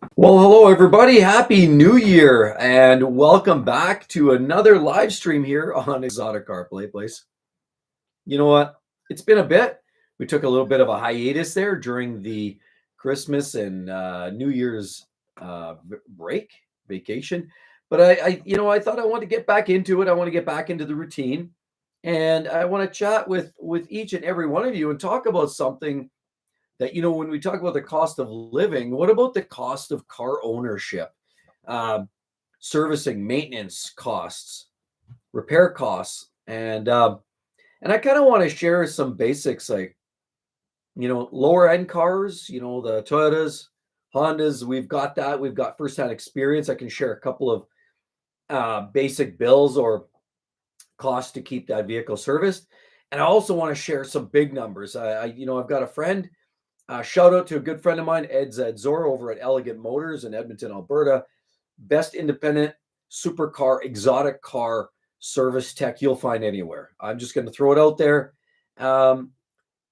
Well, hello everybody. Happy New Year and welcome back to another live stream here on Exotic Car Play Place. You know what? It's been a bit. We took a little bit of a hiatus there during the Christmas and New Year's break, vacation. But I thought I wanted to get back into it. I want to get back into the routine, and I want to chat with each and every one of you and talk about something that when we talk about the cost of living, what about the cost of car ownership, um, servicing, maintenance costs, repair costs, and I kind of want to share some basics like lower end cars, the Toyotas, Hondas. We've got that. We've got firsthand experience. I can share a couple of basic bills or costs to keep that vehicle serviced, and I also want to share some big numbers. I've got a friend. Shout out to a good friend of mine, Ed Zadzor, over at Elegant Motors in Edmonton, Alberta. Best independent supercar, exotic car service tech you'll find anywhere. I'm just going to throw it out there. Um,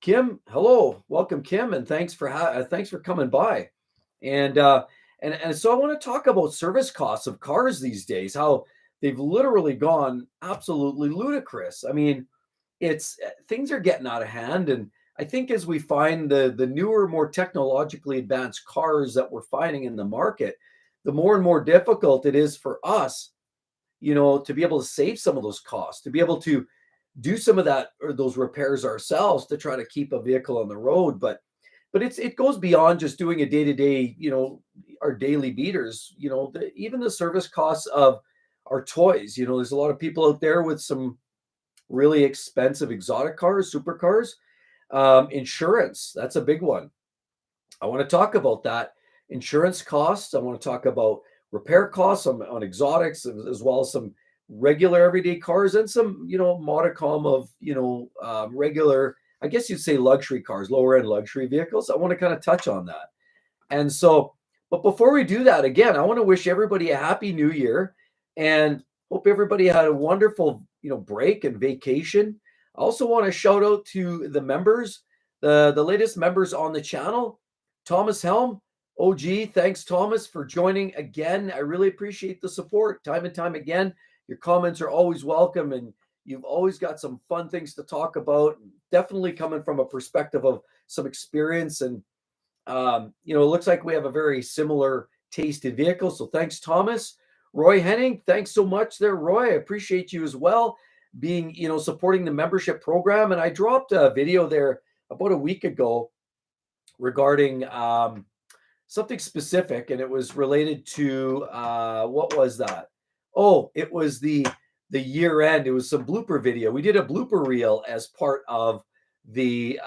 Kim, hello, welcome, Kim, and thanks for coming by. And so I want to talk about service costs of cars these days. How they've literally gone absolutely ludicrous. I mean, it's things are getting out of hand, and I think as we find the newer, more technologically advanced cars that we're finding in the market, the more and more difficult it is for us, to be able to save some of those costs, to be able to do some of that or those repairs ourselves to try to keep a vehicle on the road. But it goes beyond just doing a day to day, our daily beaters. Even the service costs of our toys. There's a lot of people out there with some really expensive exotic cars, supercars. Insurance, that's a big one. I want to talk about that. Insurance costs. I want to talk about repair costs on exotics as well as some regular everyday cars and some, modicum of, regular, I guess you'd say luxury cars, lower end luxury vehicles. I want to kind of touch on that. And so, but before we do that, again, I want to wish everybody a happy new year and hope everybody had a wonderful, break and vacation. I also want to shout out to the members, the latest members on the channel. Thomas Helm, OG, thanks Thomas for joining again. I really appreciate the support time and time again. Your comments are always welcome, and you've always got some fun things to talk about. Definitely coming from a perspective of some experience, and it looks like we have a very similar taste in vehicles. So thanks, Thomas. Roy Henning, thanks so much there, Roy. I appreciate you as well being, supporting the membership program. And I dropped a video there about a week ago regarding something specific, and it was related to what was that? Oh, it was the year end. It was some blooper video. We did a blooper reel as part of the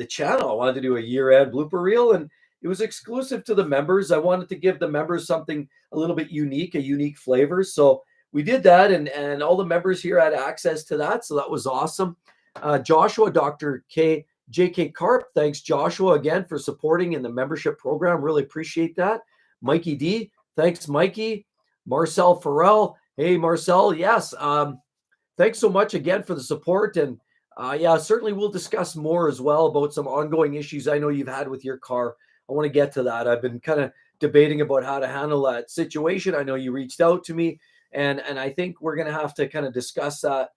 channel. I wanted to do a year end blooper reel, and it was exclusive to the members. I wanted to give the members something a little bit unique, a unique flavor. So we did that, and all the members here had access to that. So that was awesome. Joshua, Dr. J.K. Karp, thanks, Joshua, again for supporting in the membership program. Really appreciate that. Mikey D, thanks, Mikey. Marcel Farrell, hey, Marcel, yes. Thanks so much again for the support. And yeah, certainly we'll discuss more as well about some ongoing issues I know you've had with your car. I want to get to that. I've been kind of debating about how to handle that situation. I know you reached out to me, and I think we're going to have to kind of discuss that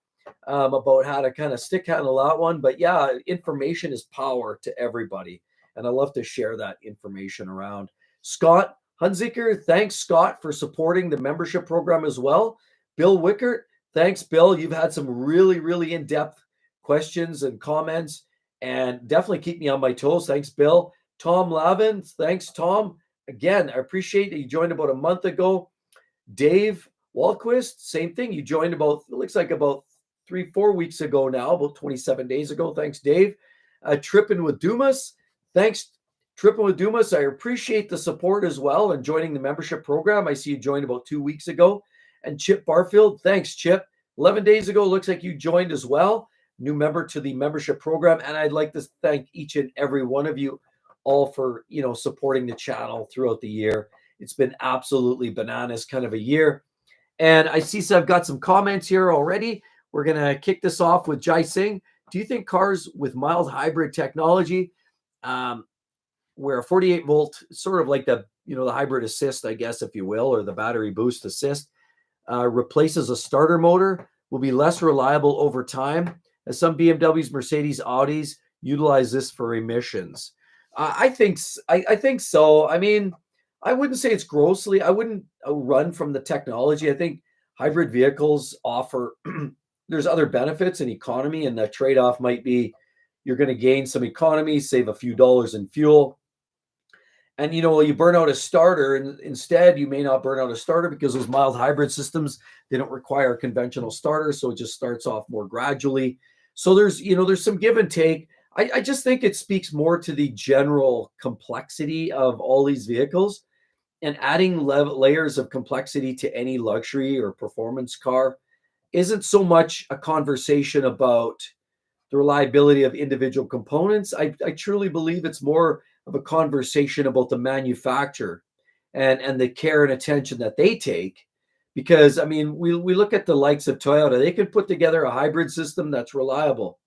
about how to kind of stick handle that one. But yeah, information is power to everybody, and I love to share that information around. Scott Hunziker, thanks, Scott, for supporting the membership program as well. Bill Wickert, thanks, Bill. You've had some really, really in-depth questions and comments, and definitely keep me on my toes. Thanks, Bill. Tom Lavin, thanks, Tom. Again, I appreciate that you joined about a month ago. Dave Walquist, same thing. You joined about, it looks like about 3-4 weeks ago now, about 27 days ago. Thanks, Dave. Trippin' with Dumas, thanks, Trippin' with Dumas. I appreciate the support as well and joining the membership program. I see you joined about 2 weeks ago. And Chip Barfield, thanks, Chip. 11 days ago, looks like you joined as well. New member to the membership program. And I'd like to thank each and every one of you all for, supporting the channel throughout the year. It's been absolutely bananas kind of a year. And I see, so I've got some comments here already. We're going to kick this off with Jai Singh. Do you think cars with mild hybrid technology where a 48 volt, sort of like the hybrid assist, I guess, if you will, or the battery boost assist, replaces a starter motor, will be less reliable over time, as some BMWs, Mercedes, Audis utilize this for emissions. I think so. I mean, I wouldn't say it's grossly. I wouldn't run from the technology. I think hybrid vehicles offer there's other benefits and economy, and the trade-off might be you're going to gain some economy, save a few dollars in fuel, and you burn out a starter, and instead you may not burn out a starter because those mild hybrid systems, they don't require a conventional starter, so it just starts off more gradually. So there's some give and take. I just think it speaks more to the general complexity of all these vehicles, and adding layers of complexity to any luxury or performance car isn't so much a conversation about the reliability of individual components. I truly believe it's more of a conversation about the manufacturer and the care and attention that they take. Because I mean, we look at the likes of Toyota, they can put together a hybrid system that's reliable.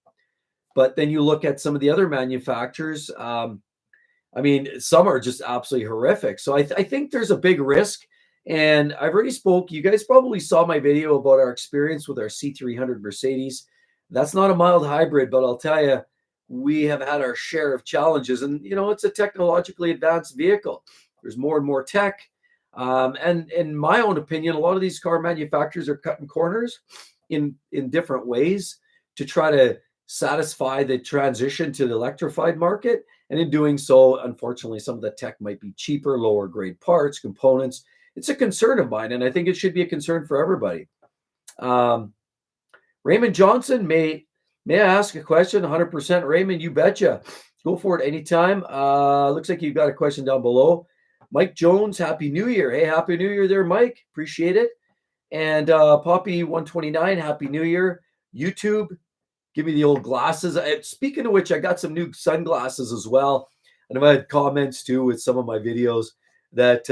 But then you look at some of the other manufacturers, I mean, some are just absolutely horrific. So I think there's a big risk. And I've already spoke. You guys probably saw my video about our experience with our C300 Mercedes. That's not a mild hybrid, but I'll tell you, we have had our share of challenges. And it's a technologically advanced vehicle. There's more and more tech. And in my own opinion, a lot of these car manufacturers are cutting corners in different ways to try to satisfy the transition to the electrified market. And in doing so, unfortunately, some of the tech might be cheaper, lower grade parts, components. It's a concern of mine, and I think it should be a concern for everybody. Um, Raymond Johnson, may I ask a question? 100%, Raymond, you betcha. Go for it anytime. Looks like you've got a question down below. Mike Jones, Happy New Year. Hey, Happy New Year there, Mike. Appreciate it. And Poppy129, Happy New Year. YouTube, give me the old glasses. Speaking of which, I got some new sunglasses as well. And I've had comments too with some of my videos that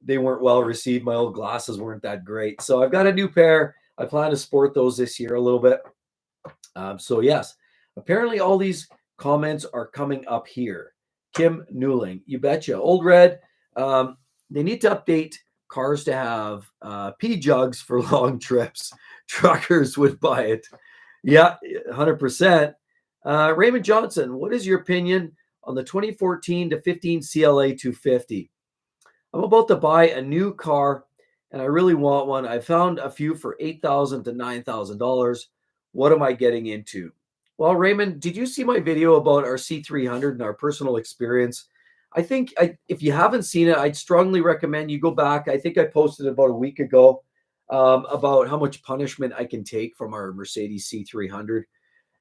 they weren't well received. My old glasses weren't that great. So I've got a new pair. I plan to sport those this year a little bit. So yes, apparently all these comments are coming up here. Kim Newling, you betcha. Old Red, they need to update cars to have pee jugs for long trips. Truckers would buy it. Yeah, 100%. Raymond Johnson, what is your opinion on the 2014 to 15 CLA 250? I'm about to buy a new car and I really want one. I found a few for $8,000 to $9,000. What am I getting into? Well, Raymond, did you see my video about our C300 and our personal experience? I think if you haven't seen it, I'd strongly recommend you go back. I think I posted it about a week ago about how much punishment I can take from our Mercedes C300.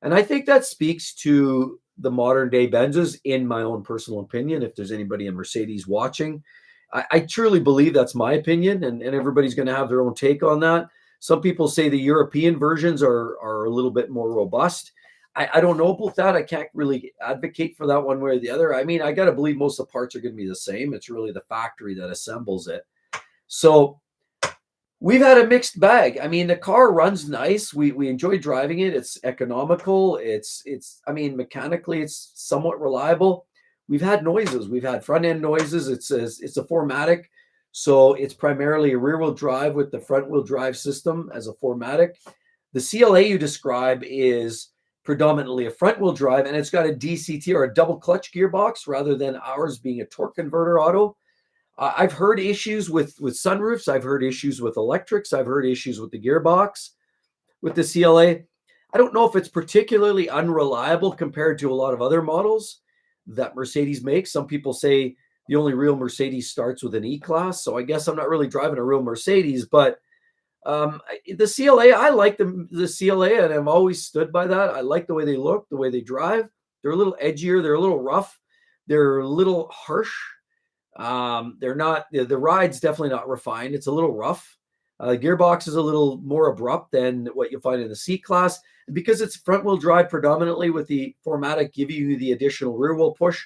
And I think that speaks to the modern day Benzes, in my own personal opinion. If there's anybody in Mercedes watching, I truly believe that's my opinion, and everybody's going to have their own take on that. Some people say the European versions are a little bit more robust. I don't know about that. I can't really advocate for that one way or the other. I mean, I got to believe most of the parts are going to be the same. It's really the factory that assembles it. So we've had a mixed bag. I mean, the car runs nice. We enjoy driving it. It's economical. It's I mean, mechanically, it's somewhat reliable. We've had noises. We've had front end noises. It's a 4MATIC, so it's primarily a rear wheel drive with the front wheel drive system as a 4MATIC. The CLA you describe is predominantly a front wheel drive, and it's got a DCT or a double clutch gearbox rather than ours being a torque converter auto. I've heard issues with sunroofs. I've heard issues with electrics. I've heard issues with the gearbox with the CLA. I don't know if it's particularly unreliable compared to a lot of other models that Mercedes makes. Some people say the only real Mercedes starts with an E-Class. So I guess I'm not really driving a real Mercedes, but the CLA, I like the CLA, and I've always stood by that. I like the way they look, the way they drive. They're a little edgier. They're a little rough. They're a little harsh. They're not, the ride's definitely not refined. It's a little rough. Gearbox is a little more abrupt than what you find in the C-Class. And because it's front wheel drive predominantly with the 4MATIC giving you the additional rear wheel push,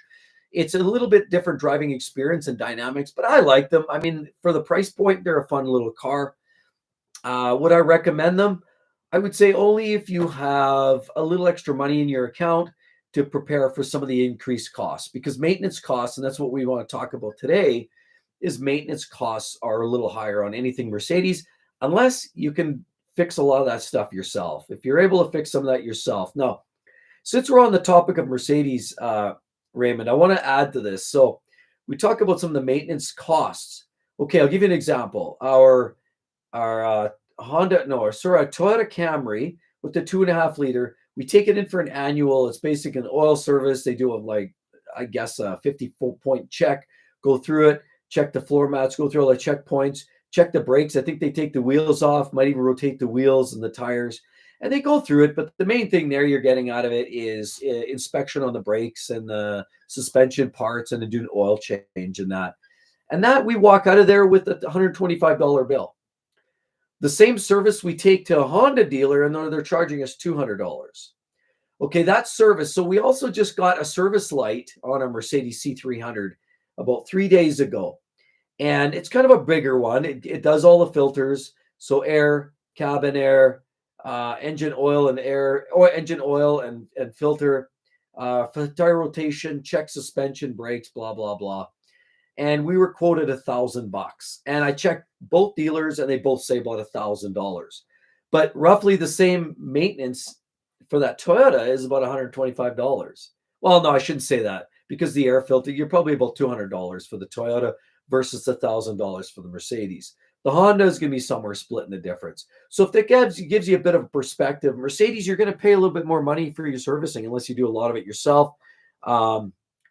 it's a little bit different driving experience and dynamics, but I like them. I mean, for the price point, they're a fun little car. Would I recommend them? I would say only if you have a little extra money in your account. to prepare for some of the increased costs, because maintenance costs, and that's what we want to talk about today, is maintenance costs are a little higher on anything Mercedes, unless you can fix a lot of that stuff yourself. If you're able to fix some of that yourself. Now, since we're on the topic of Mercedes, Raymond, I want to add to this. So we talk about some of the maintenance costs. Okay, I'll give you an example. Our Toyota Camry with the 2.5 liter, we take it in for an annual. It's basically an oil service. They do I guess, a 50-point check, go through it, check the floor mats, go through all the checkpoints, check the brakes. I think they take the wheels off, might even rotate the wheels and the tires, and they go through it. But the main thing there you're getting out of it is inspection on the brakes and the suspension parts, and then do an oil change and that. And that we walk out of there with a $125 bill. The same service we take to a Honda dealer, and they're charging us $200. Okay, that service. So we also just got a service light on a Mercedes C300 about 3 days ago. And it's kind of a bigger one. It does all the filters. So air, cabin air, engine oil and air, or engine oil and filter, tire rotation, check suspension, brakes, blah, blah, blah. And we were quoted $1,000. And I checked both dealers, and they both say about $1,000. But roughly the same maintenance for that Toyota is about $125. Well, no, I shouldn't say that, because the air filter, you're probably about $200 for the Toyota versus $1,000 for the Mercedes. The Honda is going to be somewhere split in the difference. So if that gives you a bit of perspective, Mercedes, you're going to pay a little bit more money for your servicing unless you do a lot of it yourself.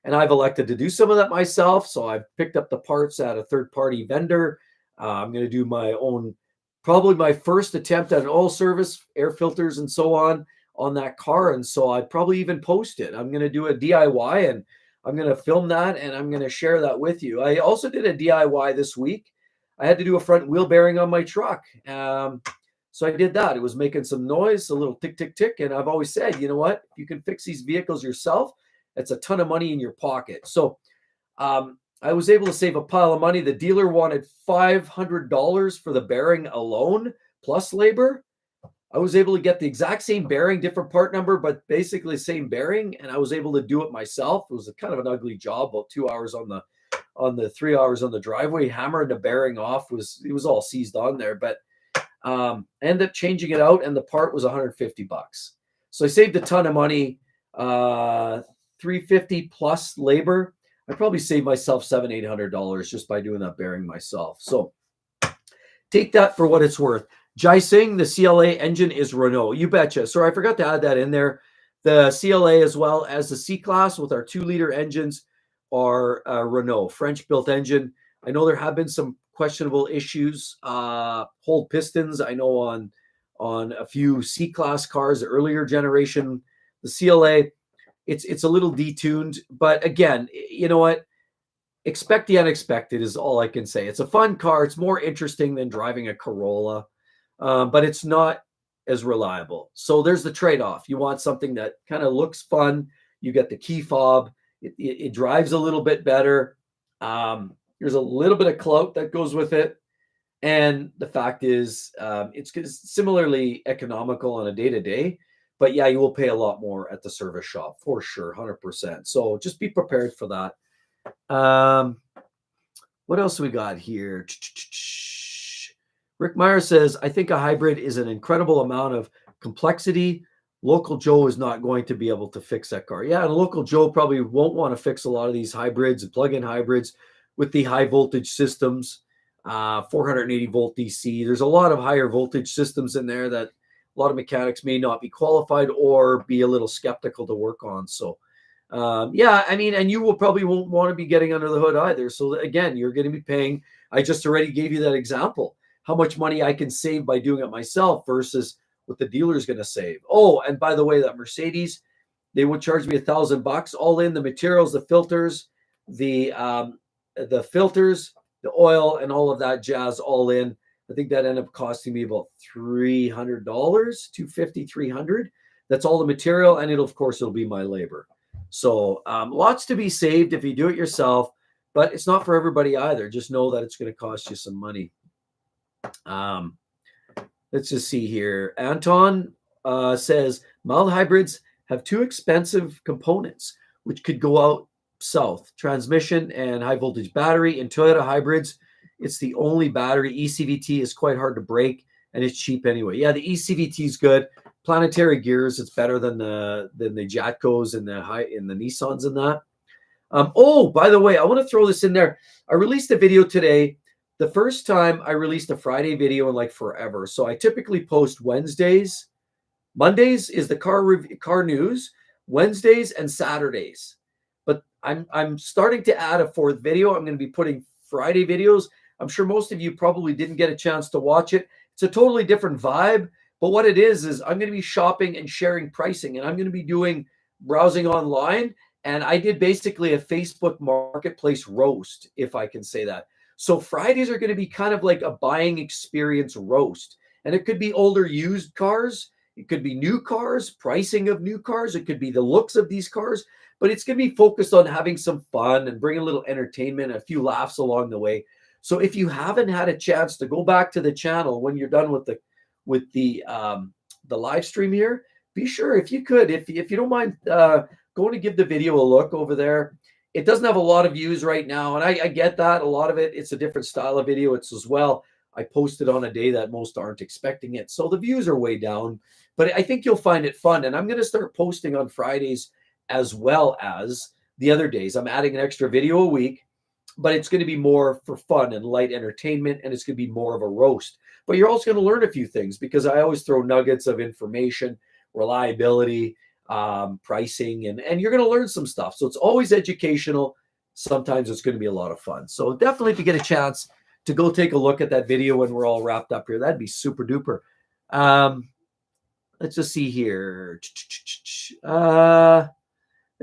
And I've elected to do some of that myself. So I've picked up the parts at a third-party vendor. I'm going to do my own, probably my first attempt at an oil service, air filters and so on that car. And so I'd probably even post it. I'm going to do a DIY, and I'm going to film that, and I'm going to share that with you. I also did a DIY this week. I had to do a front wheel bearing on my truck. So I did that. It was making some noise, a little tick, tick, tick. And I've always said, you know what? If you can fix these vehicles yourself, it's a ton of money in your pocket. So I was able to save a pile of money. The dealer wanted $500 for the bearing alone, plus labor. I was able to get the exact same bearing, different part number, but basically same bearing. And I was able to do it myself. It was kind of an ugly job, about 2 hours on the 3 hours on the driveway, hammering the bearing off. It was all seized on there, but ended up changing it out, and the part was $150. So I saved a ton of money, $350 plus labor. I probably saved myself $700-800 just by doing that bearing myself. So take that for what it's worth. Jai Singh, the CLA engine is Renault. You betcha. Sorry, I forgot to add that in there. The CLA, as well as the C-Class with our 2-liter engines, are Renault, French-built engine. I know there have been some questionable issues. Hold pistons, I know on a few C-Class cars, the earlier generation. The CLA, it's a little detuned, but again, you know what? Expect the unexpected is all I can say. It's a fun car. It's more interesting than driving a Corolla, but it's not as reliable. So there's the trade-off. You want something that kind of looks fun. You get the key fob. It drives a little bit better. There's a little bit of clout that goes with it. And the fact is, it's similarly economical on a day-to-day. But yeah, you will pay a lot more at the service shop for sure, 100%. So just be prepared for that. What else we got here? Rick Meyer says, I think a hybrid is an incredible amount of complexity. Local Joe is not going to be able to fix that car. Yeah, and Local Joe probably won't want to fix a lot of these hybrids and plug-in hybrids with the high voltage systems, 480 volt DC. There's a lot of higher voltage systems in there that a lot of mechanics may not be qualified or be a little skeptical to work on. So yeah, I mean, and you will probably won't want to be getting under the hood either. So again, you're going to be paying. I just already gave you that example, how much money I can save by doing it myself versus what the dealer is going to save. Oh, and by the way, that Mercedes, they would charge me $1,000 all in, the materials, the filters, the filters, the oil, and all of that jazz all in. I think that ended up costing me about $300, $250, $300. That's all the material, and of course it'll be my labor. So lots to be saved if you do it yourself, but it's not for everybody either. Just know that it's going to cost you some money. Let's just see here. Anton says mild hybrids have two expensive components, which could go out south: transmission and high voltage battery. In Toyota hybrids, it's the only battery. ECVT is quite hard to break, and it's cheap anyway. Yeah, the ECVT is good. Planetary gears, it's better than the Jatcos and the Nissans and that. Oh, by the way, I want to throw this in there. I released a video today. The first time I released a Friday video in like forever. So I typically post Wednesdays. Mondays is the car news. Wednesdays and Saturdays. But I'm starting to add a fourth video. I'm going to be putting Friday videos. I'm sure most of you probably didn't get a chance to watch it. It's a totally different vibe. But what it is I'm going to be shopping and sharing pricing, and I'm going to be doing browsing online. And I did basically a Facebook marketplace roast, if I can say that. So Fridays are going to be kind of like a buying experience roast. And it could be older used cars. It could be new cars, pricing of new cars. It could be the looks of these cars. But it's going to be focused on having some fun and bring a little entertainment, a few laughs along the way. So if you haven't had a chance to go back to the channel when you're done with the live stream here, be sure, if you could, if you don't mind, going to give the video a look over there. It doesn't have a lot of views right now, and I get that. A lot of it, it's a different style of video. It's as well, I posted on a day that most aren't expecting it, so the views are way down. But I think you'll find it fun, and I'm going to start posting on Fridays as well as the other days. I'm adding an extra video a week, but it's going to be more for fun and light entertainment, and it's going to be more of a roast. But you're also going to learn a few things, because I always throw nuggets of information, reliability, pricing, and you're going to learn some stuff. So it's always educational. Sometimes it's going to be a lot of fun. So definitely, if you get a chance to go take a look at that video when we're all wrapped up here, that'd be super duper. Let's just see here. Let's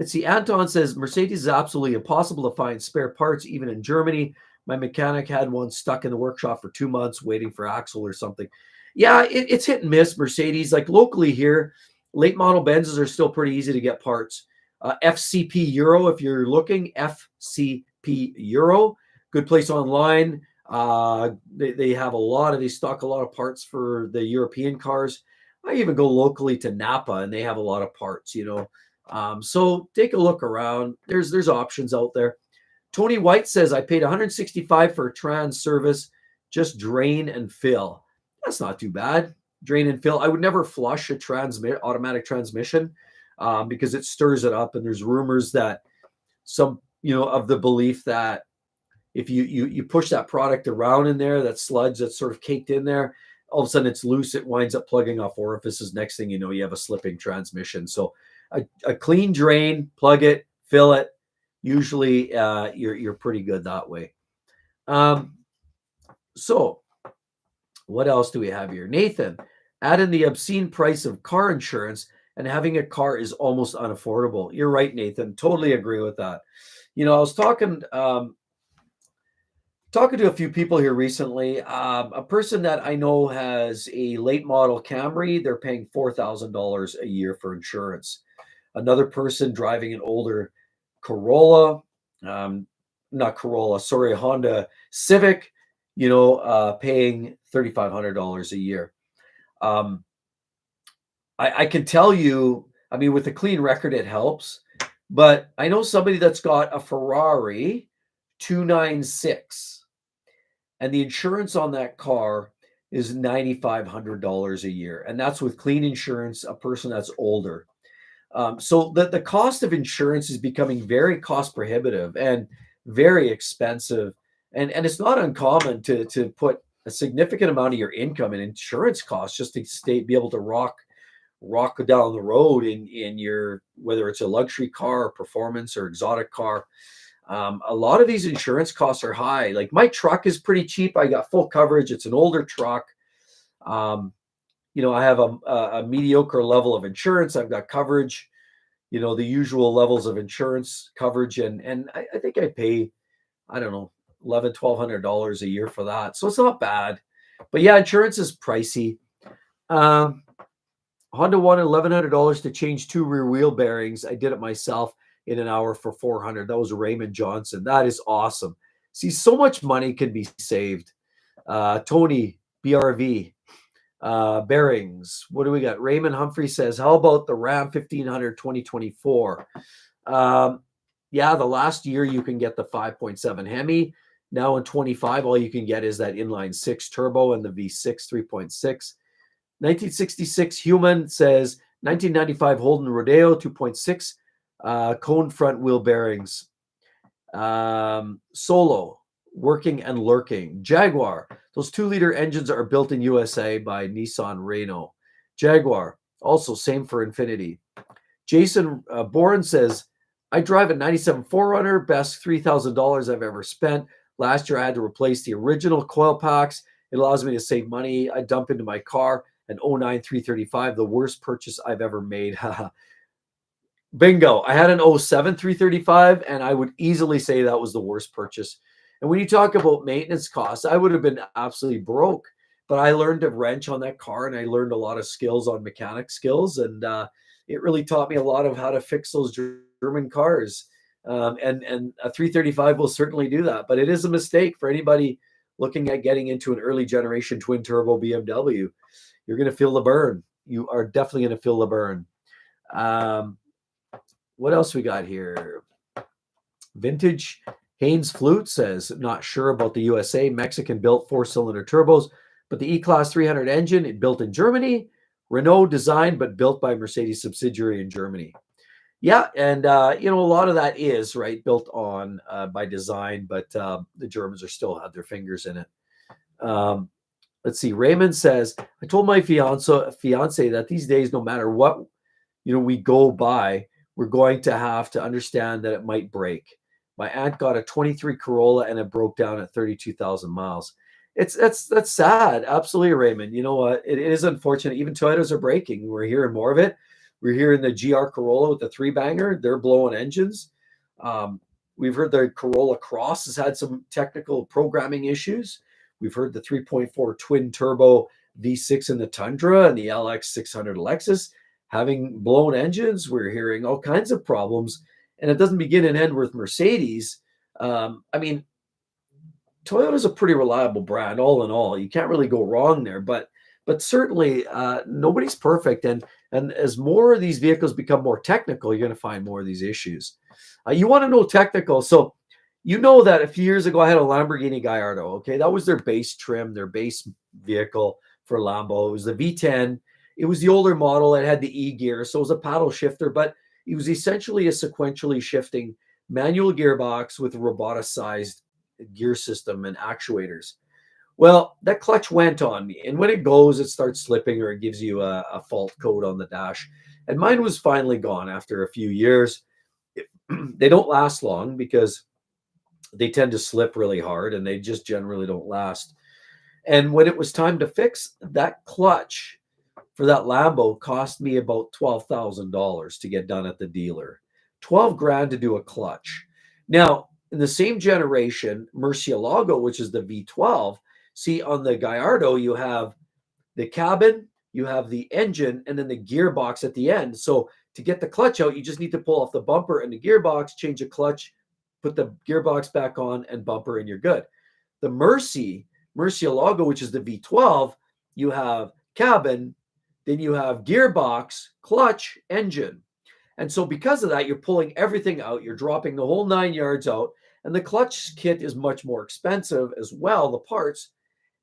see. Anton says Mercedes is absolutely impossible to find spare parts, even in Germany. My mechanic had one stuck in the workshop for 2 months waiting for axle or something. Yeah, it's hit and miss, Mercedes. Like locally here, late model Benzes are still pretty easy to get parts. FCP Euro, if you're looking, FCP Euro, good place online. They have they stock a lot of parts for the European cars. I even go locally to Napa, and they have a lot of parts, so take a look around. There's options out there. Tony White says, I paid $165 for a trans service, just drain and fill. That's not too bad. Drain and fill. I would never flush a automatic transmission because it stirs it up. And there's rumors that of the belief that if you push that product around in there, that sludge that's sort of caked in there, all of a sudden it's loose. It winds up plugging off orifices. Next thing you know, you have a slipping transmission. So a clean drain, plug it, fill it. Usually you're pretty good that way. So what else do we have here? Nathan, add in the obscene price of car insurance, and having a car is almost unaffordable. You're right, Nathan. Totally agree with that. I was talking to a few people here recently. A person that I know has a late model Camry. They're paying $4,000 a year for insurance. Another person driving an older Corolla, Honda Civic, paying $3,500 a year. I can tell you, with a clean record, it helps. But I know somebody that's got a Ferrari 296, and the insurance on that car is $9,500 a year. And that's with clean insurance, a person that's older. So the cost of insurance is becoming very cost prohibitive and very expensive. And it's not uncommon to put a significant amount of your income in insurance costs just to be able to rock down the road in your, whether it's a luxury car or performance or exotic car. A lot of these insurance costs are high. Like my truck is pretty cheap. I got full coverage. It's an older truck. I have a mediocre level of insurance. I've got coverage, the usual levels of insurance coverage. And I think I pay, I don't know, $1,100-$1,200 a year for that. So it's not bad. But yeah, insurance is pricey. Honda wanted $1,100 to change 2 rear wheel bearings. I did it myself in an hour for $400. That was Raymond Johnson. That is awesome. See, so much money can be saved. Tony, BRV. Bearings. What do we got? Raymond Humphrey says, how about the Ram 1500 2024? Yeah, the last year you can get the 5.7 Hemi. Now in 25, all you can get is that inline six turbo and the V6 3.6. 1966 Human says 1995 Holden Rodeo 2.6 cone front wheel bearings. Solo, working and lurking. Jaguar, those 2-liter engines are built in USA by Nissan Renault. Jaguar, also same for Infinity. Jason Boren says, I drive a 97 4Runner, best $3,000 I've ever spent. Last year I had to replace the original coil packs. It allows me to save money. I dump into my car an 09 335, the worst purchase I've ever made. Bingo. I had an 07 335, and I would easily say that was the worst purchase. And when you talk about maintenance costs, I would have been absolutely broke. But I learned to wrench on that car, and I learned a lot of skills on mechanic skills, and it really taught me a lot of how to fix those German cars. And a 335 will certainly do that. But it is a mistake for anybody looking at getting into an early generation twin turbo BMW. You're going to feel the burn. You are definitely going to feel the burn. What else we got here? Vintage Haynes Flute says, not sure about the USA. Mexican built 4-cylinder turbos, but the E-Class 300 engine, it built in Germany. Renault designed, but built by Mercedes subsidiary in Germany. Yeah, and a lot of that is right built on by design, but the Germans are still had their fingers in it. Let's see. Raymond says, I told my fiance that these days, no matter what we go by, we're going to have to understand that it might break. My aunt got a 23 Corolla and it broke down at 32,000 miles. That's sad. Absolutely, Raymond. You know what? It is unfortunate. Even Toyotas are breaking. We're hearing more of it. We're hearing the GR Corolla with the 3-banger. They're blowing engines. We've heard the Corolla Cross has had some technical programming issues. We've heard the 3.4 twin turbo V6 in the Tundra and the LX 600 Lexus having blown engines. We're hearing all kinds of problems, and it doesn't begin and end with Mercedes. Toyota's a pretty reliable brand, all in all. You can't really go wrong there, but certainly nobody's perfect. And as more of these vehicles become more technical, you're going to find more of these issues. You want to know technical. So you know that a few years ago, I had a Lamborghini Gallardo. Okay, that was their base trim, their base vehicle for Lambo. It was the V10. It was the older model. It had the E-gear, so it was a paddle shifter, but it was essentially a sequentially shifting manual gearbox with a roboticized gear system and actuators. Well, that clutch went on me, and when it goes, it starts slipping or it gives you a fault code on the dash. And mine was finally gone after a few years. They don't last long because they tend to slip really hard, and they just generally don't last. And when it was time to fix that clutch, for that Lambo cost me about $12,000 to get done at the dealer. 12 grand to do a clutch. Now, in the same generation, Murcielago, which is the V12, see on the Gallardo, you have the cabin, you have the engine, and then the gearbox at the end. So to get the clutch out, you just need to pull off the bumper and the gearbox, change the clutch, put the gearbox back on and bumper, and you're good. The Murcielago, which is the V12, you have cabin, then you have gearbox, clutch, engine. And so because of that, you're pulling everything out. You're dropping the whole 9 yards out. And the clutch kit is much more expensive as well, the parts.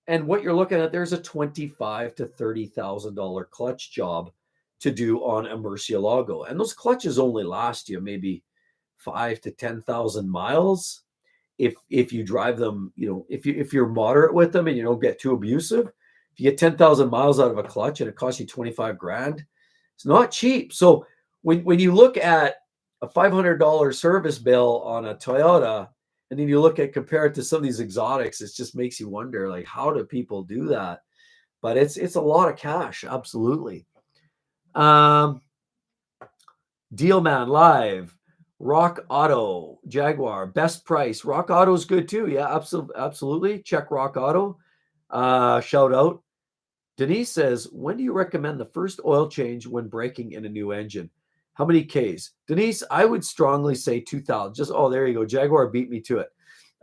And what you're looking at, there's a $25,000 to $30,000 clutch job to do on a Murcielago. And those clutches only last you maybe 5,000 to 10,000 miles. If you drive them, if you're moderate with them and you don't get too abusive. If you get 10,000 miles out of a clutch and it costs you 25 grand, it's not cheap. So when you look at a $500 service bill on a Toyota, and then you compare it to some of these exotics, it just makes you wonder, like, how do people do that? But it's a lot of cash, absolutely. Dealman Live, Rock Auto, Jaguar, best price. Rock Auto is good too. Yeah, absolutely. Check Rock Auto. Shout out. Denise says, when do you recommend the first oil change when breaking in a new engine? How many Ks? Denise, I would strongly say 2,000. There you go. Jaguar beat me to it.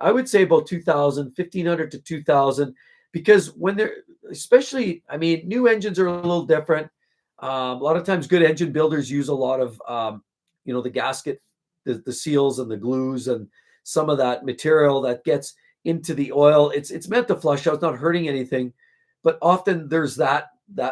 I would say about 2,000, 1,500 to 2,000. because when they're, especially, I mean, new engines are a little different. A lot of times, good engine builders use a lot of, the gasket, the seals and the glues and some of that material that gets into the oil. It's meant to flush out, it's not hurting anything, but often there's that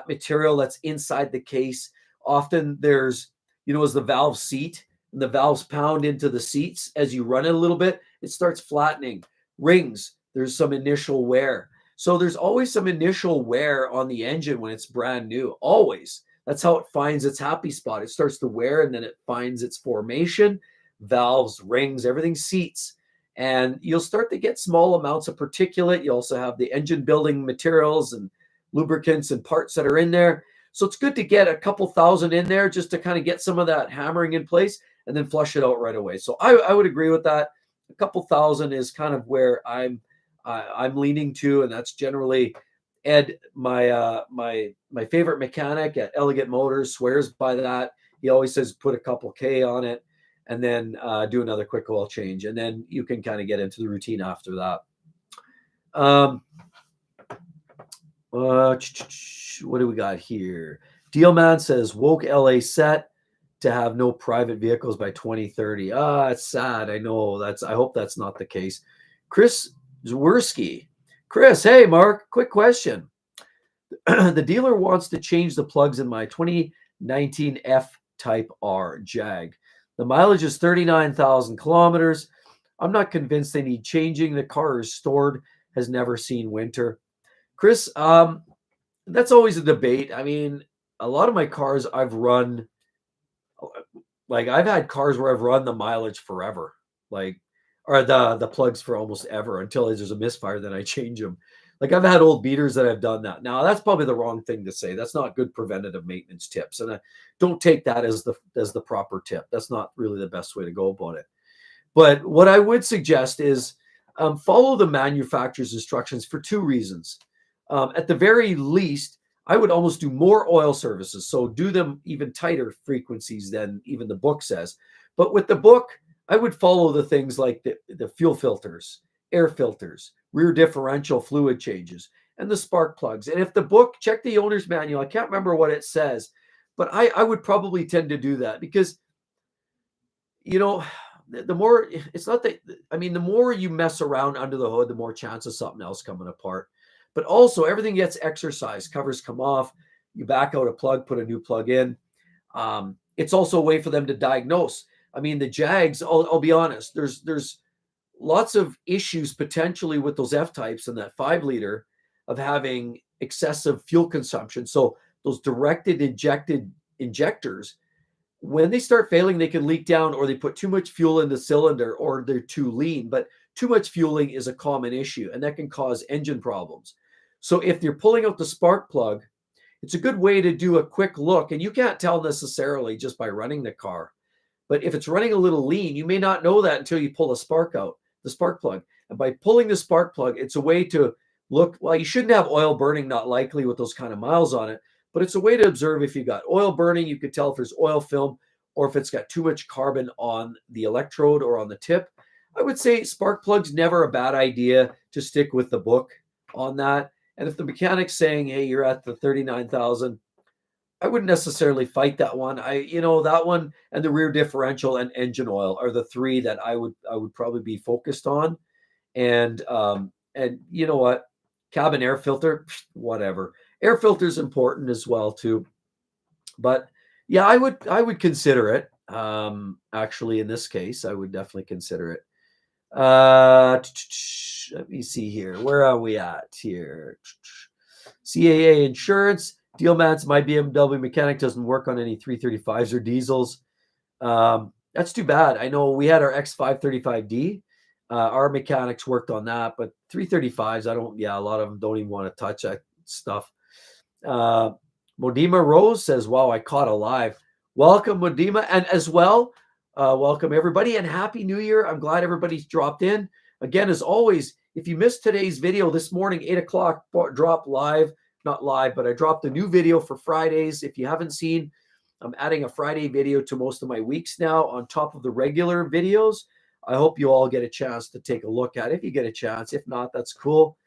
material that's inside the case. Often there's, as the valve seat and the valves pound into the seats as you run it a little bit, it starts flattening. Rings, there's some initial wear. So there's always some initial wear on the engine when it's brand new. Always. That's how it finds its happy spot. It starts to wear and then it finds its formation, valves, rings, everything seats. And you'll start to get small amounts of particulate. You also have the engine building materials and lubricants and parts that are in there. So it's good to get a couple thousand in there just to kind of get some of that hammering in place and then flush it out right away. So I would agree with that. A couple thousand is kind of where I'm leaning to, and that's generally Ed, my favorite mechanic at Elegant Motors, swears by that. He always says put a couple K on it, and then do another quick oil change, and then you can kind of get into the routine after that. What do we got here? Dealman says woke LA set to have no private vehicles by 2030. It's sad. I know I hope that's not the case. Chris Zwerski. Chris, hey, Mark, quick question. The dealer wants to change the plugs in my 2019 F-Type R Jag. The mileage is 39,000 kilometers. I'm not convinced they need changing. The car is stored, has never seen winter. Chris, that's always a debate. I mean, a lot of my cars I've run, like I've had cars where I've run the mileage forever. Like, or the plugs for almost ever until there's a misfire, then I change them. Like I've had old beaters that have done that. Now that's probably the wrong thing to say. That's not good preventative maintenance tips, and I don't take that as the proper tip. That's not really the best way to go about it. But what I would suggest is follow the manufacturer's instructions for two reasons. At the very least, I would almost do more oil services, so do them even tighter frequencies than even the book says. But with the book, I would follow the things like the fuel filters, air filters, rear differential fluid changes, and the spark plugs. And if the book, check the owner's manual. I can't remember what it says, but I would probably tend to do that because, the more, it's not that, I mean, the more you mess around under the hood, the more chance of something else coming apart. But also everything gets exercised, covers come off, you back out a plug, put a new plug in. It's also a way for them to diagnose. I mean, the Jags, I'll be honest, there's lots of issues potentially with those F-types and that 5-liter of having excessive fuel consumption. So those directed injected injectors, when they start failing, they can leak down, or they put too much fuel in the cylinder, or they're too lean. But too much fueling is a common issue, and that can cause engine problems. So if you're pulling out the spark plug, it's a good way to do a quick look. And you can't tell necessarily just by running the car. But if it's running a little lean, you may not know that until you pull the spark plug. And by pulling the spark plug, it's a way to look. Well, you shouldn't have oil burning, not likely with those kind of miles on it. But it's a way to observe if you've got oil burning. You could tell if there's oil film or if it's got too much carbon on the electrode or on the tip. I would say spark plug's never a bad idea to stick with the book on that. And if the mechanic's saying, hey, you're at the 39,000, I wouldn't necessarily fight that one. That one and the rear differential and engine oil are the three that I would probably be focused on. And you know what? Cabin air filter, whatever. Air filter is important as well too. But yeah, I would consider it. Actually, in this case, I would definitely consider it. Let me see here. Where are we at here? CAA insurance. Dealman's my BMW mechanic doesn't work on any 335s or diesels. That's too bad. I know we had our X535D. Our mechanics worked on that, but 335s, a lot of them don't even want to touch that stuff. Modima Rose says, wow, I caught a live. Welcome, Modima. And as well, welcome everybody and Happy New Year. I'm glad everybody's dropped in. Again, as always, if you missed today's video this morning, 8 o'clock, drop live. Not live, but I dropped a new video for Fridays. If you haven't seen, I'm adding a Friday video to most of my weeks now on top of the regular videos. I hope you all get a chance to take a look at it if you get a chance. If not, that's cool.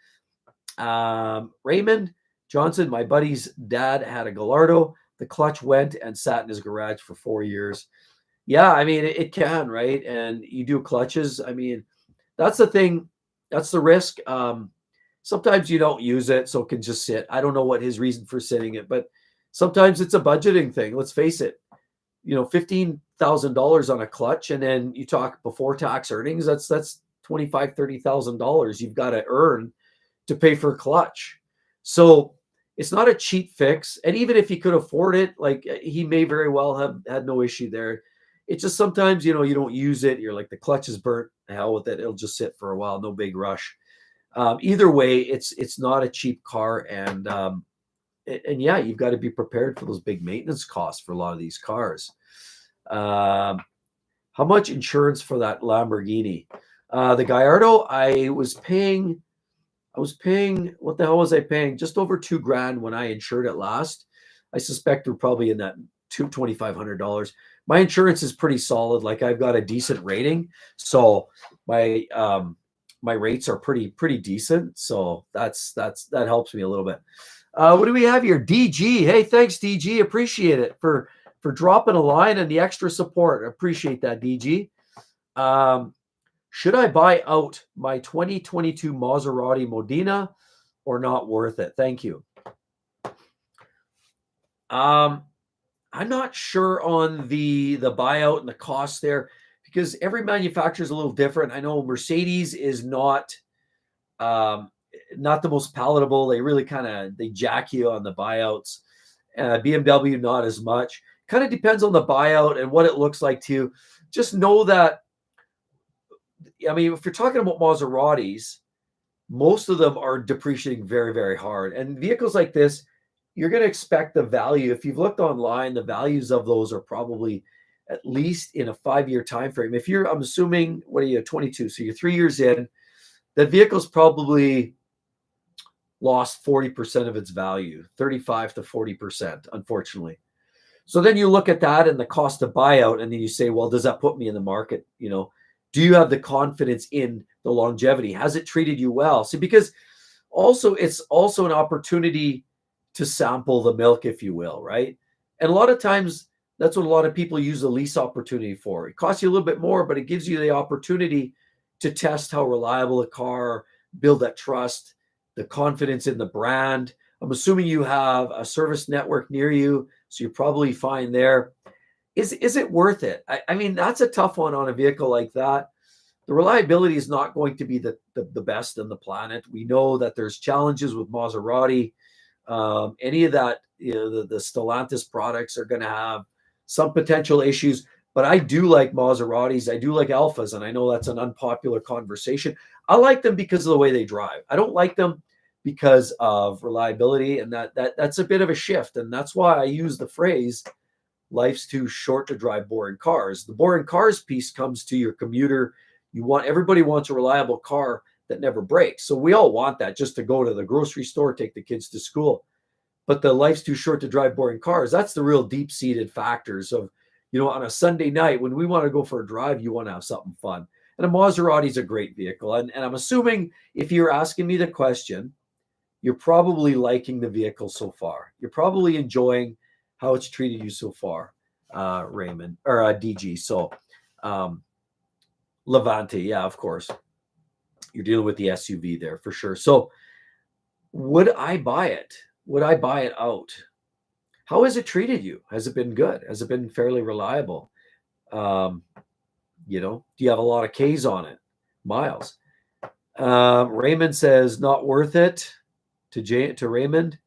Raymond Johnson, my buddy's dad had a Gallardo. The clutch went and sat in his garage for 4 years. Yeah, I mean, it can, right? And you do clutches. I mean, that's the thing. That's the risk. Sometimes you don't use it, so it can just sit. I don't know what his reason for sitting it, but sometimes it's a budgeting thing. Let's face it. $15,000 on a clutch, and then you talk before tax earnings. That's $25,000-$30,000 you've got to earn to pay for a clutch. So it's not a cheap fix. And even if he could afford it, like he may very well have had no issue there. It's just sometimes, you don't use it. You're like, the clutch is burnt. The hell with it. It'll just sit for a while. No big rush. Either way, it's not a cheap car. And yeah, you've got to be prepared for those big maintenance costs for a lot of these cars. How much insurance for that Lamborghini? The Gallardo, I was paying, what the hell was I paying? Just over $2,000 when I insured it last. I suspect we're probably in that $2,500. My insurance is pretty solid. Like, I've got a decent rating, so my rates are pretty decent. So that helps me a little bit. What do we have here? DG. Hey, thanks, DG. Appreciate it for dropping a line and the extra support. Appreciate that, DG. Should I buy out my 2022 Maserati Modena or not worth it? Thank you. I'm not sure on the buyout and the cost there, because every manufacturer is a little different. I know Mercedes is not the most palatable. They really they jack you on the buyouts. BMW, not as much. Kind of depends on the buyout and what it looks like to you. Just know that, I mean, if you're talking about Maseratis, most of them are depreciating very, very hard. And vehicles like this, you're going to expect the value. If you've looked online, the values of those are probably at least in a 5-year time frame. If you're, I'm assuming, what are you, 22? So you're 3 years in, that vehicle's probably lost 40% of its value, 35 to 40%, unfortunately. So then you look at that and the cost of buyout, and then you say, well, does that put me in the market? Do you have the confidence in the longevity? Has it treated you well? See, because it's also an opportunity to sample the milk, if you will, right? And a lot of times, that's what a lot of people use the lease opportunity for. It costs you a little bit more, but it gives you the opportunity to test how reliable a car, build that trust, the confidence in the brand. I'm assuming you have a service network near you, so you're probably fine there. Is it worth it? I mean, that's a tough one on a vehicle like that. The reliability is not going to be the best on the planet. We know that there's challenges with Maserati. Any of that, the Stellantis products are going to have some potential issues. But I do like Maseratis. I do like Alphas, and I know that's an unpopular conversation. I like them because of the way they drive. I don't like them because of reliability, and that's a bit of a shift. And that's why I use the phrase, life's too short to drive boring cars. The boring cars piece comes to your commuter. Everybody wants a reliable car that never breaks. So we all want that, just to go to the grocery store, take the kids to school. But the life's too short to drive boring cars, that's the real deep-seated factors of, on a Sunday night when we want to go for a drive, you want to have something fun. And a Maserati is a great vehicle. And I'm assuming, if you're asking me the question, you're probably liking the vehicle so far. You're probably enjoying how it's treated you so far, Raymond, or DG. So Levante, yeah, of course. You're dealing with the SUV there for sure. So would I buy it? Would I buy it out? How has it treated you? Has it been good? Has it been fairly reliable? Do you have a lot of Ks on it? Miles. Raymond says not worth it to Raymond.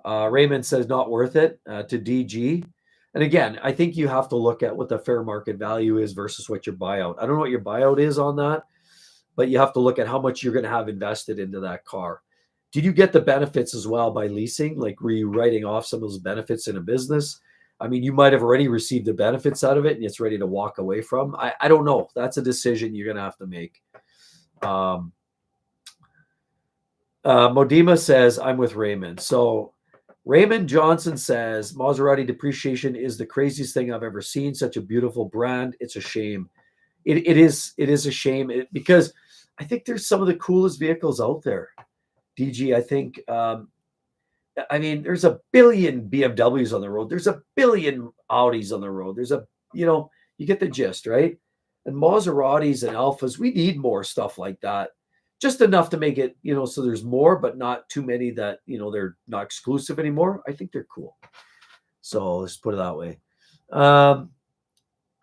Raymond says not worth it to DG. And again, I think you have to look at what the fair market value is versus what your buyout. I don't know what your buyout is on that, but you have to look at how much you're going to have invested into that car. Did you get the benefits as well by leasing? Like, were you writing off some of those benefits in a business? I mean, you might have already received the benefits out of it and it's ready to walk away from. I don't know. That's a decision you're going to have to make. Modima says, I'm with Raymond. So Raymond Johnson says, Maserati depreciation is the craziest thing I've ever seen. Such a beautiful brand. It's a shame. It is a shame because I think there's some of the coolest vehicles out there. DG, I think. I mean, there's a billion BMWs on the road. There's a billion Audis on the road. You get the gist, right? And Maseratis and Alphas, we need more stuff like that. Just enough to make it, so there's more, but not too many that, they're not exclusive anymore. I think they're cool. So let's put it that way.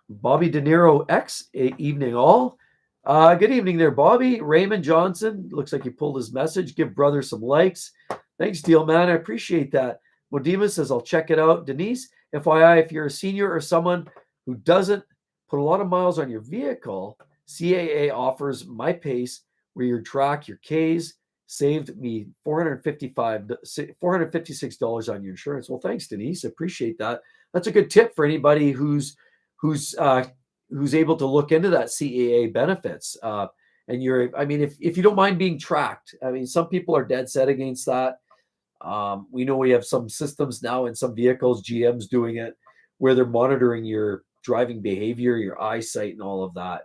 Bobby De Niro X, evening all. Good evening there, Bobby. Raymond Johnson, looks like he pulled his message. Give brother some likes. Thanks, Deal Man. I appreciate that. Modima says, I'll check it out. Denise, FYI, if you're a senior or someone who doesn't put a lot of miles on your vehicle, CAA offers My Pace, where you track your Ks, saved me $456 on your insurance. Well, thanks, Denise. I appreciate that. That's a good tip for anybody who's able to look into that CAA benefits. And if you don't mind being tracked, some people are dead set against that. We know we have some systems now in some vehicles, GM's doing it, where they're monitoring your driving behavior, your eyesight, and all of that.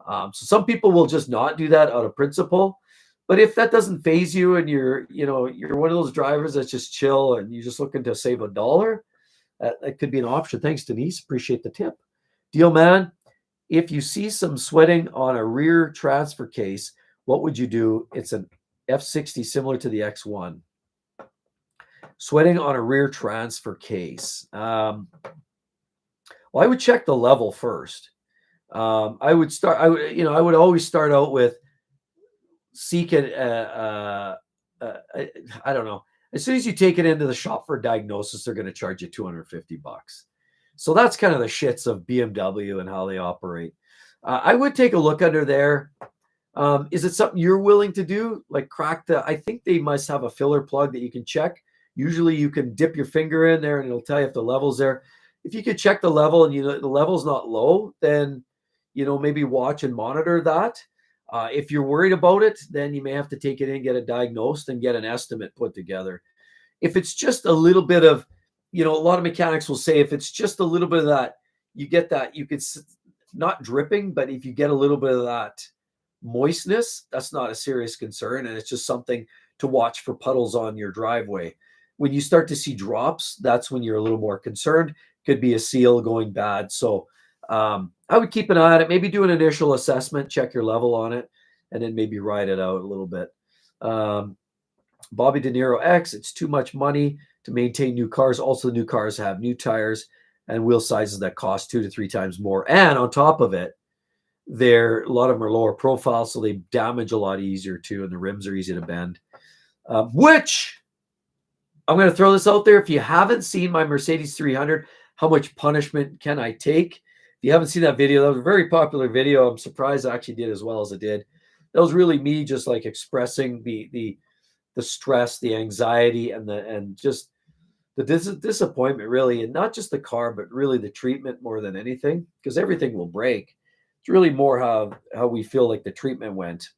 So some people will just not do that out of principle. But if that doesn't phase you and you're one of those drivers that's just chill and you're just looking to save $1, that could be an option. Thanks, Denise. Appreciate the tip. Deal Man, if you see some sweating on a rear transfer case, what would you do? It's an F60 similar to the X1. Sweating on a rear transfer case. Well, I would check the level first. I would always start out with seeking. I don't know. As soon as you take it into the shop for a diagnosis, they're going to charge you $250. So that's kind of the shits of BMW and how they operate. I would take a look under there. Is it something you're willing to do? Like I think they must have a filler plug that you can check. Usually you can dip your finger in there and it'll tell you if the level's there. If you could check the level and the level's not low, then maybe watch and monitor that. If you're worried about it, then you may have to take it in, get it diagnosed, and get an estimate put together. If it's just a little bit of, a lot of mechanics will say if it's just a little bit of that, you get that, you could not dripping, but if you get a little bit of that moistness, that's not a serious concern. And it's just something to watch for puddles on your driveway. When you start to see drops, that's when you're a little more concerned. Could be a seal going bad. So I would keep an eye on it, maybe do an initial assessment, check your level on it, and then maybe ride it out a little bit. Bobby De Niro X, it's too much money to maintain new cars. Also, new cars have new tires and wheel sizes that cost 2 to 3 times more. And on top of it, a lot of them are lower profile, so they damage a lot easier too, and the rims are easy to bend. Which, I'm going to throw this out there. If you haven't seen my Mercedes 300, how much punishment can I take? If you haven't seen that video, that was a very popular video. I'm surprised I actually did as well as it did. That was really me just like expressing the stress, the anxiety, and just the disappointment, really, and not just the car, but really the treatment more than anything, because everything will break. It's really more how we feel like the treatment went.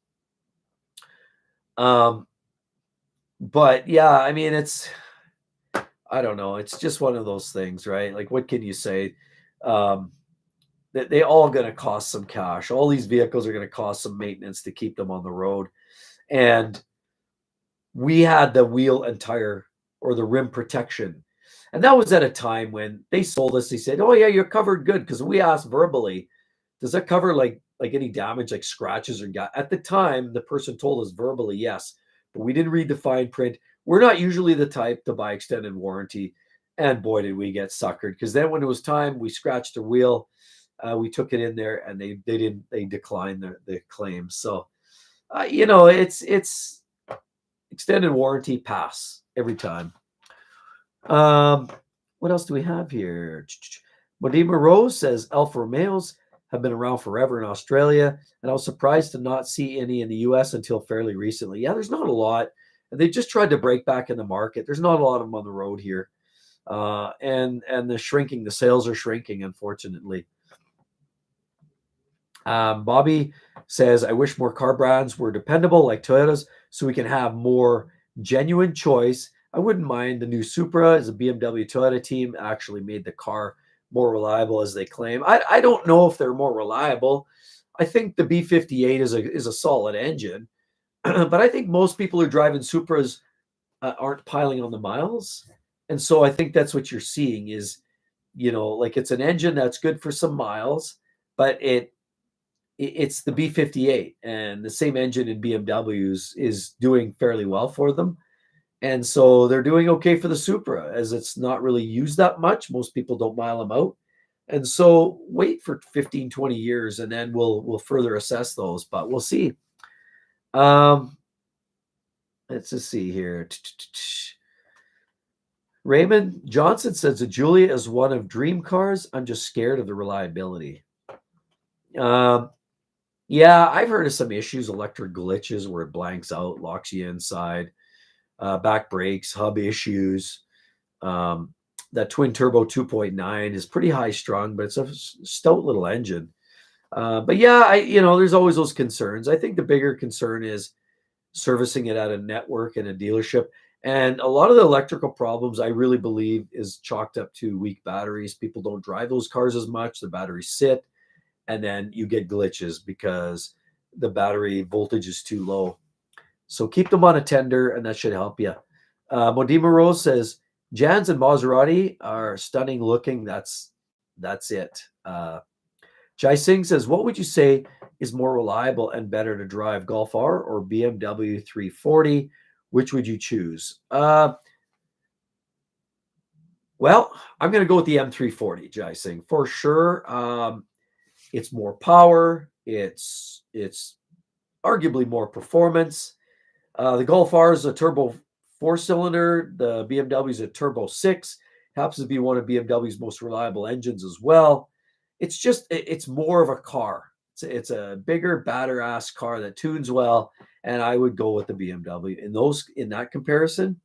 But yeah, I don't know. It's just one of those things, right? Like, what can you say? That they all going to cost some cash. All these vehicles are going to cost some maintenance to keep them on the road. And we had the wheel and tire or the rim protection. And that was at a time when they sold us. They said, oh yeah, you're covered good. Because we asked verbally, does that cover like any damage, like scratches or at the time, the person told us verbally, yes, but we didn't read the fine print. We're not usually the type to buy extended warranty. And boy, did we get suckered. Because then when it was time, we scratched the wheel. We took it in there and they declined the claim. So, it's extended warranty pass every time. What else do we have here? Modima Rose says Alfa Romeos have been around forever in Australia, and I was surprised to not see any in the US until fairly recently. Yeah, there's not a lot. And they just tried to break back in the market. There's not a lot of them on the road here. And the sales are shrinking, unfortunately. Bobby says, I wish more car brands were dependable like Toyota's so we can have more genuine choice. I wouldn't mind the new Supra as a BMW Toyota team actually made the car more reliable as they claim. I don't know if they're more reliable. I think the B58 is a solid engine, But I think most people who are driving Supras aren't piling on the miles. And so I think that's what you're seeing is, like it's an engine that's good for some miles, but it's the B58, and the same engine in BMWs is doing fairly well for them. And so they're doing okay for the Supra as it's not really used that much. Most people don't mile them out. And so wait for 15, 20 years and then we'll further assess those, but we'll see. Um, let's just see here. Raymond Johnson says the Julia is one of dream cars. I'm just scared of the reliability. Um, yeah, I've heard of some issues, electric glitches where it blanks out, locks you inside, back brakes, hub issues. Um, that twin turbo 2.9 is pretty high strung, but it's a stout little engine. But yeah, there's always those concerns. I think the bigger concern is servicing it at a network and a dealership. And a lot of the electrical problems, I really believe, is chalked up to weak batteries. People don't drive those cars as much. The batteries sit, and then you get glitches because the battery voltage is too low. So keep them on a tender, and that should help you. Modima Rose says, Jans and Maserati are stunning looking. That's it. Jai Singh says, what would you say is more reliable and better to drive, Golf R or BMW 340? Which would you choose? Well, I'm going to go with the M340, Jai Singh, for sure. It's more power. It's arguably more performance. The Golf R is a turbo 4-cylinder. The BMW is a turbo 6. Happens to be one of BMW's most reliable engines as well. It's more of a car. It's a bigger, badder ass car that tunes well, and I would go with the BMW in that comparison.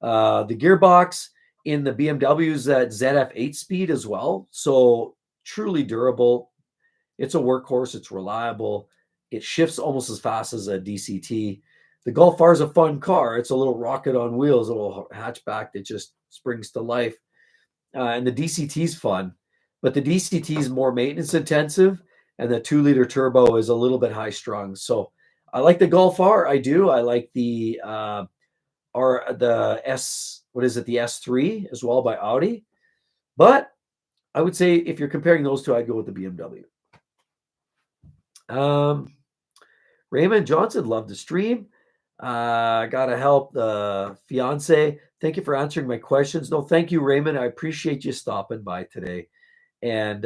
The gearbox in the BMW is that ZF 8-speed as well, so truly durable. It's a workhorse. It's reliable. It shifts almost as fast as a DCT. The Golf R is a fun car. It's a little rocket on wheels, a little hatchback that just springs to life. And the DCT is fun, but the DCT is more maintenance intensive, and the 2-liter turbo is a little bit high strung. So I like the Golf R. I do. I like the the S3 as well by Audi. But I would say if you're comparing those two, I'd go with the BMW. Raymond Johnson, love the stream. Gotta help the fiance. Thank you for answering my questions. No, thank you, Raymond. I appreciate you stopping by today. And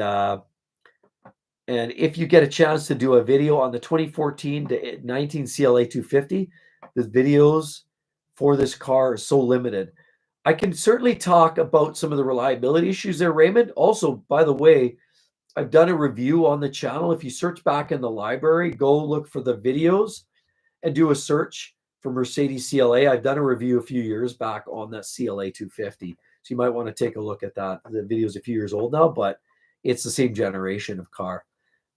if you get a chance to do a video on the 2014 to 19 CLA 250, the videos for this car are so limited. I can certainly talk about some of the reliability issues there, Raymond. Also, by the way, I've done a review on the channel. If you search back in the library, go look for the videos and do a search for Mercedes CLA. I've done a review a few years back on that CLA 250. So you might want to take a look at that. The video is a few years old now, but it's the same generation of car.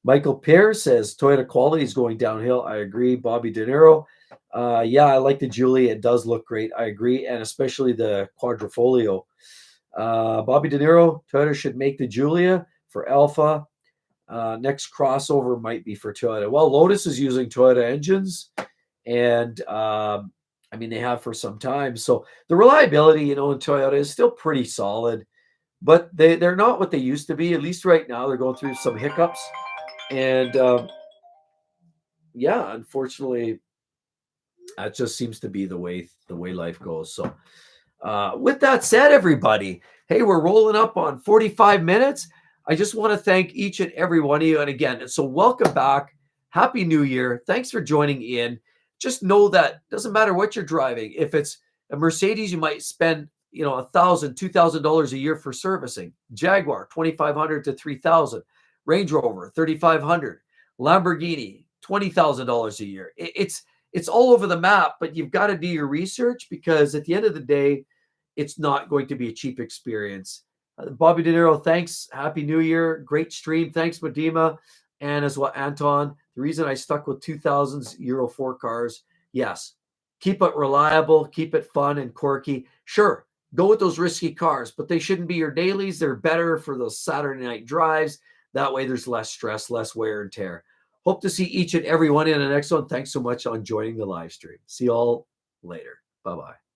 Michael Pierce says Toyota quality is going downhill. I agree. Bobby De Niro. Yeah, I like the Julia. It does look great. I agree. And especially the Quadrifoglio. Bobby De Niro, Toyota should make the Julia for Alpha. Next crossover might be for Toyota. Well, Lotus is using Toyota engines, and they have for some time. So the reliability, in Toyota is still pretty solid, but they're not what they used to be. At least right now, they're going through some hiccups, and yeah, unfortunately, that just seems to be the way life goes. So, with that said, everybody, hey, we're rolling up on 45 minutes. I just want to thank each and every one of you. And again, so welcome back. Happy New Year. Thanks for joining in. Just know that it doesn't matter what you're driving. If it's a Mercedes, you might spend, $1,000, $2,000 a year for servicing. Jaguar, $2,500 to $3,000. Range Rover, $3,500. Lamborghini, $20,000 a year. It's all over the map, but you've got to do your research because at the end of the day, it's not going to be a cheap experience. Bobby De Niro, thanks. Happy New Year. Great stream. Thanks, Medima. And as well, Anton. The reason I stuck with 2000s Euro 4 cars, yes, keep it reliable, keep it fun and quirky. Sure, go with those risky cars, but they shouldn't be your dailies. They're better for those Saturday night drives. That way there's less stress, less wear and tear. Hope to see each and every one in the next one. Thanks so much on joining the live stream. See you all later. Bye-bye.